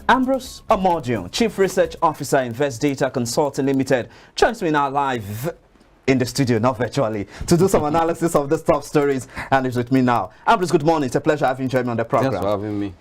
Ambrose Amodion, Chief Research Officer, Invest Data Consulting Limited, joins me now live in the studio, not virtually, to do some analysis of the top stories, and is with me now. Ambrose, good morning. It's a pleasure having you join me on the program. Thanks for having me.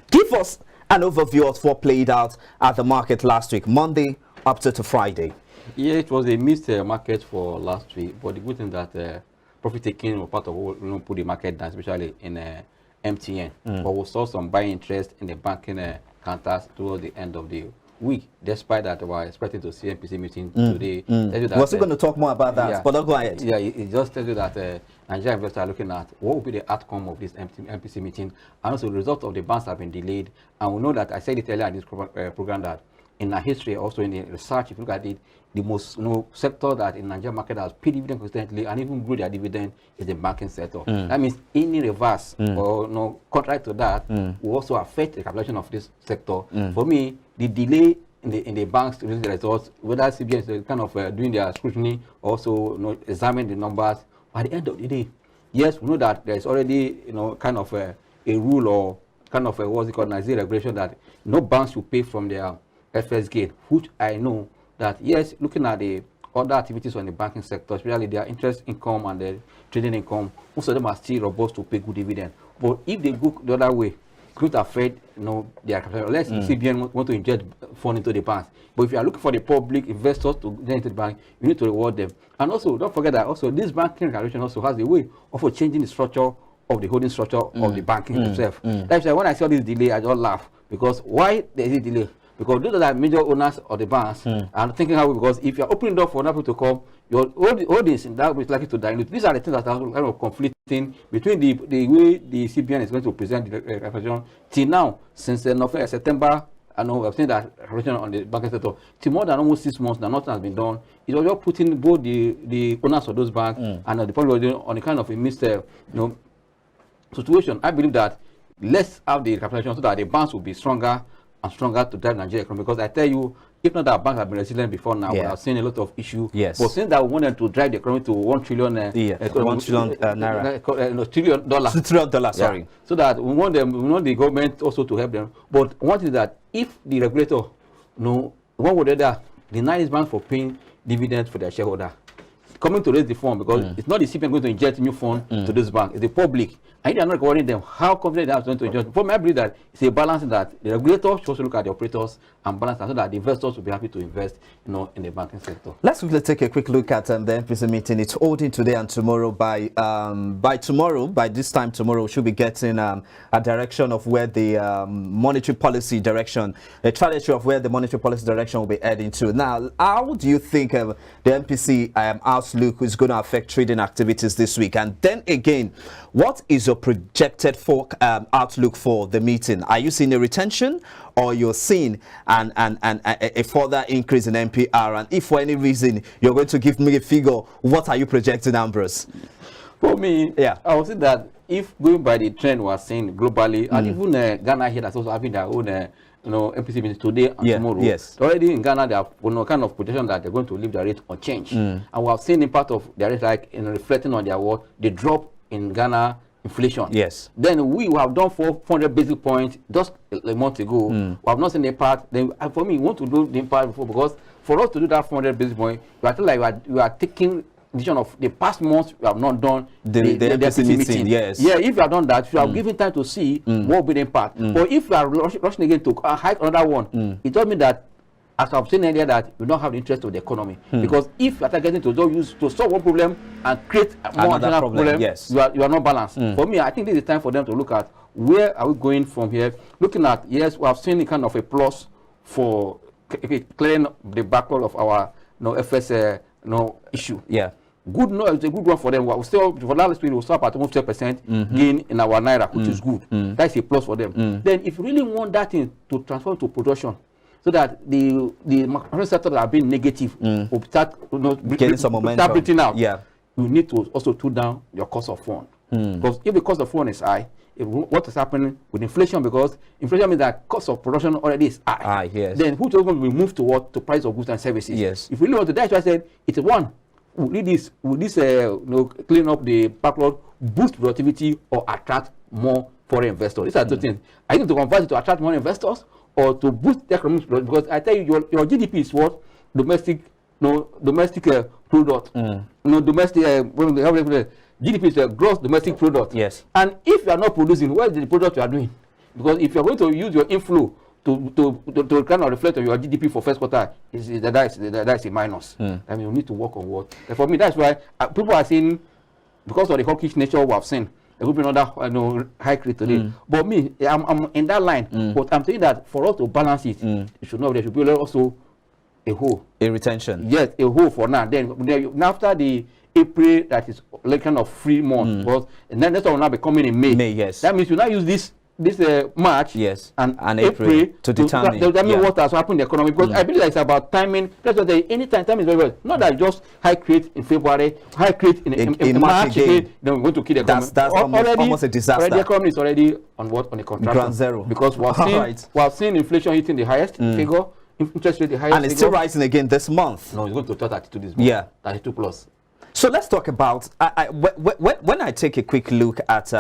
Give us an overview of what played out at the market last week, Monday up to Friday. Yeah, it was a mixed market for last week, but the good thing that profit taking was part of what put the market down, especially in MTN. But we saw some buying interest in the banking counters towards the end of the week, despite that we were expecting to see MPC meeting today. We're still going to talk more about that, but go ahead. Yeah, it just tells you that Nigerian investors are looking at what will be the outcome of this MPC meeting, and also the result of the banks have been delayed. And we know that I said it earlier in this program that in our history, also in the research, if you look at it, the most sector that in Nigerian market has paid dividend consistently and even grew their dividend is the banking sector. That means any reverse or contrary to that will also affect the capitalization of this sector. For me, the delay in the banks to release the results, whether CBN is kind of doing their scrutiny, also examine the numbers. At the end of the day, yes, we know that there is already kind of a rule or kind of what's it called, Nigerian regulation that no banks should pay from their FS gain, which I know that, yes, looking at the other activities on the banking sector, especially their interest income and their trading income, most of them are still robust to pay good dividend. But if they go the other way, it's going to affect their capital. Unless CBN want to inject funds into the banks. But if you are looking for the public investors to get into the bank, you need to reward them. And also, don't forget that also this banking regulation also has a way of changing the structure of the holding structure of the banking itself. That's why when I saw this delay, I just laugh. Because why there is a delay? Because those are the major owners of the banks. I'm thinking how, because if you're opening door for other people to come, your audience in that way is likely to dilute. These are the things that are kind of conflicting between the way the CBN is going to present the regulation till now, since November, September. I know I've seen that regulation on the banking sector. Till more than almost 6 months, that nothing has been done. It was just putting both the owners of those banks and the public on a kind of a mixed situation. I believe that let's have the capitalization so that the banks will be stronger and stronger to drive Nigeria economy. Because I tell you, if not that banks have been resilient before now, we have seen a lot of issues. Yes. But since that we wanted to drive the economy to $1 trillion, $1 trillion naira. $1 trillion. $1 trillion, sorry. So that we want the government also to help them. But one thing is that if the regulator, one way or the other, deny this bank for paying dividends for their shareholder, coming to raise the fund, because it's not the CPN going to inject new fund to this bank, it's the public. And they are not rewarding them. How confident they are going to inject? For me, I believe that it's a balance that the regulator should also look at the operators and balance that so that the investors will be happy to invest in the banking sector. Let's quickly take a quick look at the MPC meeting. It's holding today and tomorrow. By this time tomorrow, we should be getting a direction of where the monetary policy direction, a trajectory of where the monetary policy direction will be heading to. Now, how do you think the MPC outlook is going to affect trading activities this week? And then again, what is your projected outlook for the meeting? Are you seeing a retention, or you're seeing a further increase in MPR? And if for any reason you're going to give me a figure, what are you projecting, Ambrose? For me, I would say that if going by the trend we're seeing globally, and even Ghana here that's also having their own MPC meeting today and tomorrow. Yes. Already in Ghana, they have kind of projection that they're going to leave their rate unchanged. And we have seen in part of their rate, like reflecting on their work, the drop in Ghana inflation. Yes. Then we have done 400 basis points just a month ago. We have not seen the impact. Then for me, we want to do the impact before, because for us to do that 400 basis points, we are taking decision of the past months we have not done the MPC meeting. Yes. Yeah, if you have done that, you have given time to see what will be the impact. But if you are rushing again to hike another one, it doesn't mean that, as I've said earlier, that you don't have the interest of the economy. Because if you are targeting to solve one problem and create more problem, yes, you are not balanced. For me, I think this is time for them to look at where are we going from here. Looking at, yes, we have seen a kind of a plus for clearing the backlog of our FS issue. Yeah. Good, it's a good one for them. We still, for last week, we stop at almost 10% gain in our naira, which is good. That's a plus for them. Then, if you really want that thing to transform to production, so that the market sector that have been negative will start getting some momentum, start breathing out. Yeah. You need to also tune down your cost of fund. Because if the cost of fund is high, what is happening with inflation? Because inflation means that cost of production already is high. Yes. Then who's going to be moved to what? To price of goods and services. Yes. If we really want to, that's why I said it's one. Will this clean up the backlog, boost productivity, or attract more foreign investors? These are two things. I think to convert it to attract more investors, or to boost the economic growth, because I tell you, your GDP is what? Domestic product. Domestic GDP is a gross domestic product. Yes. And if you are not producing, what is the product you are doing? Because if you are going to use your inflow to kind of reflect on your GDP for first quarter, that is a minus. I mean, you need to work on what. And for me, that's why people are saying, because of the hawkish nature we have seen, there will be another high rate today. But me, I'm in that line. But I'm saying that for us to balance it, it should not. There should be also a hole. A retention. Yes, a hole for now. Then after the April, that is like kind of free month. But and then that's will now be coming in May. May, yes. That means you now use this March, yes, and April to determine what has happened in the economy. Because I believe that it's about timing. That's what anytime time is very well. Not that just high rate in February, high rate in March, then we're going to kill the economy. That's almost a disaster. Already the economy is already on a contraction. Ground zero. Because we have seen inflation hitting the highest figure, interest rate the highest. And it's still rising again this month. No, it's going to 32 this month. Yeah, 32 plus. So let's talk about when I take a quick look at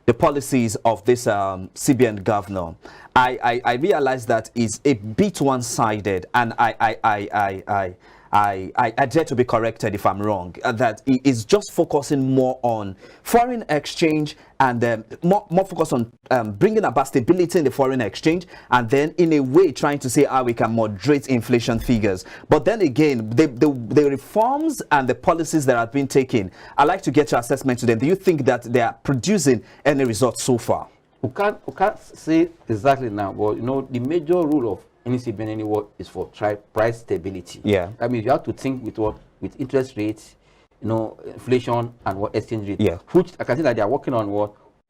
the policies of this CBN governor, I realize that it's a bit one-sided, and I dare to be corrected if I'm wrong, that it is just focusing more on foreign exchange and more focus on bringing about stability in the foreign exchange, and then in a way trying to say how we can moderate inflation figures. But then again, the reforms and the policies that have been taken, I'd like to get your assessment to them. Do you think that they are producing any results so far? We can't say exactly now, but the major rule of any CBN anywhere is for price stability. Yeah. I mean, you have to think with interest rates, inflation and what exchange rate. Yeah. Which I can see that they are working on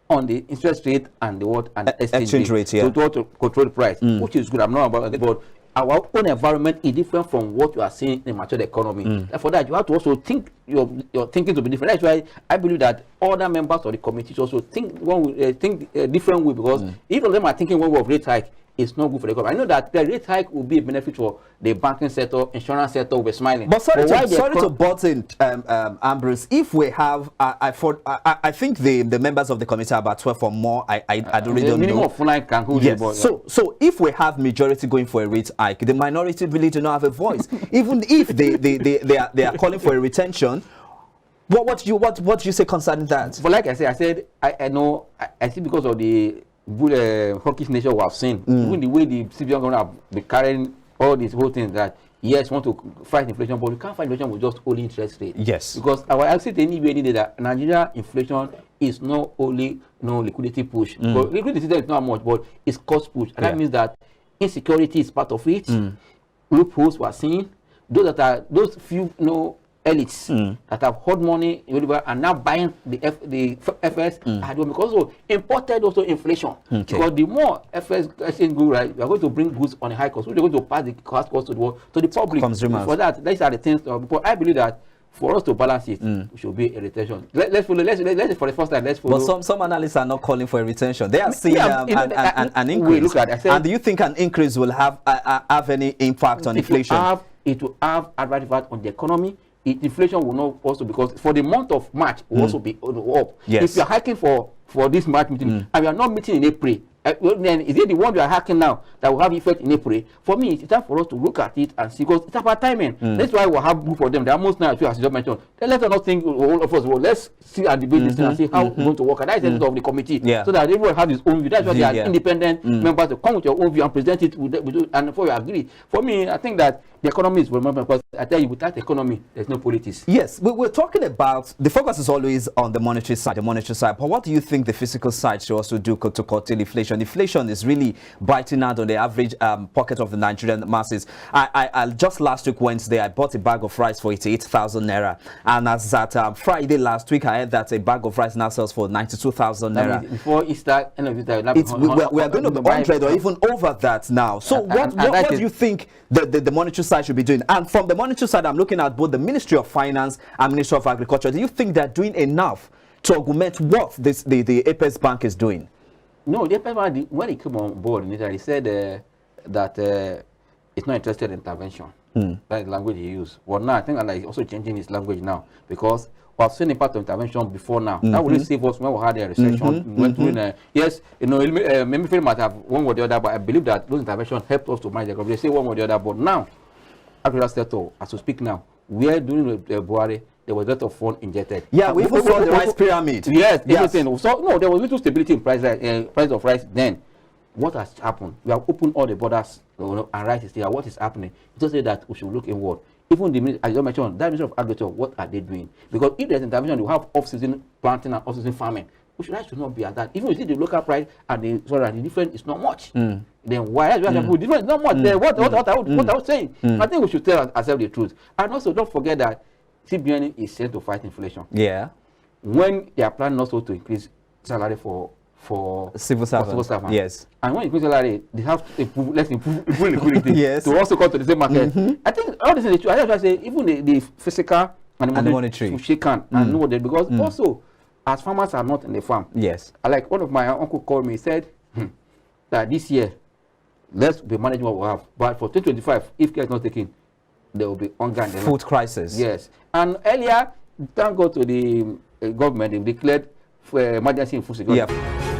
on the interest rate and the exchange rate. Yeah. So to control the price, which is good. I'm not about it, but our own environment is different from what you are seeing in a mature economy. For that, you have to also think your thinking to be different. That's why I believe that other members of the committee also think a different way, because if all of them are thinking one way of rate hike, it's not good for the economy. I know that the rate hike will be a benefit for the banking sector, insurance sector will be smiling. But sorry to butt in, Ambrose, if we have, I think the members of the committee are about 12 or more. I don't really know. Yes. So if we have majority going for a rate hike, the minority really do not have a voice. Even if they are calling for a retention. What do you say concerning that? But like I said, I know, I see because of the good hawkish nature we have seen, even the way the CBN government have been carrying all these whole things, that yes, want to fight inflation, but you can't fight inflation with just only interest rate. Yes. Because I see any day that Nigeria inflation is not only liquidity push. But liquidity is not much, but it's cost push. And that means that insecurity is part of it. Loopholes we are seeing. Those few elites that have hard money and now buying the FS because of imported also inflation. Because the more FS exchange go, right, we are going to bring goods on a high cost. We're going to pass the cost to the public. Consumers. For that, these are the things. But I believe that for us to balance it, we should be a retention. Let's follow. Let's for the first time. Let's follow. But some analysts are not calling for a retention. They are seeing an increase. And do you think an increase will have any impact on inflation? It will have adverse impact on the economy. Inflation will not also, because for the month of March will also be up. Yes. If you are hiking for this March meeting and we are not meeting in April, then is it the one we are hacking now that will have effect in April? For me, it's time for us to look at it and see, because it's about timing. That's why we'll have group for them. They are most now, as you just mentioned. Then let us not think all of us. Well, let's see and debate this thing and see how we're going to work. And that's the end of the committee, so that everyone have his own view. That's why they are independent members to come with your own view and present it and before you agree. For me, I think that the economy is remember, because I tell you, without the economy, there's no politics. Yes, we're talking about the focus is always on the monetary side. But what do you think the physical side should also do to curtail inflation? Inflation is really biting out on the average pocket of the Nigerian masses. I just last week Wednesday, I bought a bag of rice for 88,000 naira, and as at Friday last week, I heard that a bag of rice now sells for 92,000 naira. Before Easter, end of Easter, we are going to be 100 or even over that now. So what do you think the monetary side should be doing? And from the monetary side, I'm looking at both the Ministry of Finance and Ministry of Agriculture. Do you think they're doing enough to augment what the Apex Bank is doing? No, the Apex Bank, when it came on board, he said that it's not interested in intervention. That's the language he used. Well, now I think he's also changing his language now, because have seen the part of intervention before now. That will really save us when we had a recession. Went through yes, you know, maybe might have one or the other, but I believe that those interventions helped us to manage the economy. They say one or the other, but now, agricultural sector, as we speak now, we are doing Buhari. There was a lot of fund injected. Yeah, we even saw the rice pyramid. Yes, everything. So no, there was little stability in price of rice then. What has happened? We have opened all the borders, you know, and rice is there. What is happening? It just say that we should look inward. Even the, as you mentioned, that Ministry of Agriculture, what are they doing? Because if there's intervention, you have off-season planting and off-season farming. We should not be at that. Even if you see the local price and the difference is not much. Then why? It's not much. What I was saying. I think we should tell ourselves the truth. And also, don't forget that CBN is sent to fight inflation. Yeah. When they are planning also to increase salary for civil servants. Yes. And when you increase salary, they have to improve liquidity to also come to the same market. I think all this is true. I just say even the physical and the monetary should shake hands and know that, because also as farmers are not in the farm. Yes. Like one of my uncle called me, he said that this year let's be managing what we have, but for 2025, if care is not taken, there will be hunger and food crisis. Yes. And earlier, thank God to the government, they declared emergency in food security. Yeah.